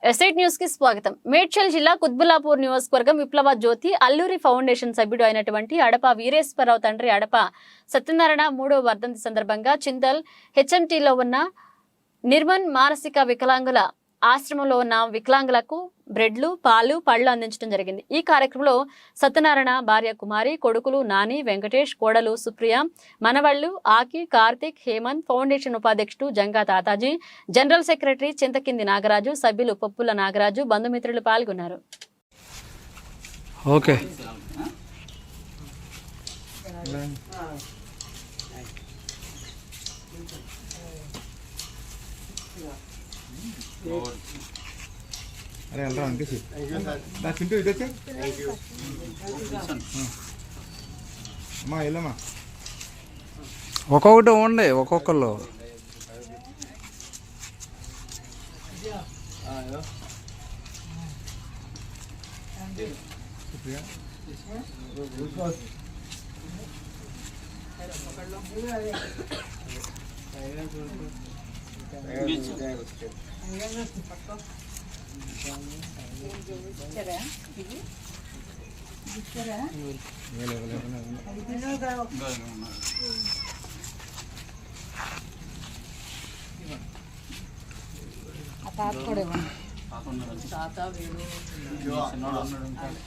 ఎస్ఐట్ news కి స్వాగతం. మేడ్చల్ జిల్లా కుత్బుల్లాపూర్ నియోజకవర్గం విప్లవ జ్యోతి అల్లూరి ఫౌండేషన్ సభ్యుడు అయినటువంటి అడప వీరేశ్వరరావు తండ్రి అడప సత్యనారాయణ 3వ వర్ధంతి సందర్భంగా చింతల్ హెచ్ఎంటీలో ఉన్న నిర్మన్ మానసిక వికలాంగుల ఆశ్రమంలో ఉన్న వికలాంగులకు బ్రెడ్లు, పాలు, పళ్ళు అందించడం జరిగింది. ఈ కార్యక్రమంలో సత్యనారాయణ భార్య కుమారి, కొడుకులు నాని, వెంకటేష్, కోడలు సుప్రియ, మనవళ్లు ఆకి, కార్తిక్, హేమంత్, ఫౌండేషన్ ఉపాధ్యక్షుడు జంగా తాతాజీ, జనరల్ సెక్రటరీ చింతకింది నాగరాజు, సభ్యులు పప్పుల నాగరాజు, బంధుమిత్రులు పాల్గొన్నారు. ఓకే అరే వెళ్తా అనిపిసి నా చింటూ ఇది వచ్చే అమ్మా వెళ్ళమ్మా ఒక్కొక్కటి ఉండే ఒక్కొక్కళ్ళు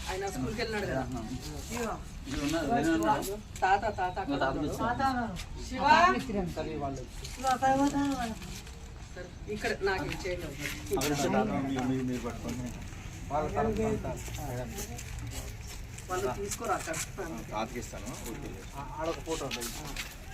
ఆయన స్కూల్కి వెళ్ళినాడు కదా ఇక్కడ నాకు వాళ్ళు తీసుకోరా అక్కడ తాతకిస్తాను. ఆడొక ఫోటో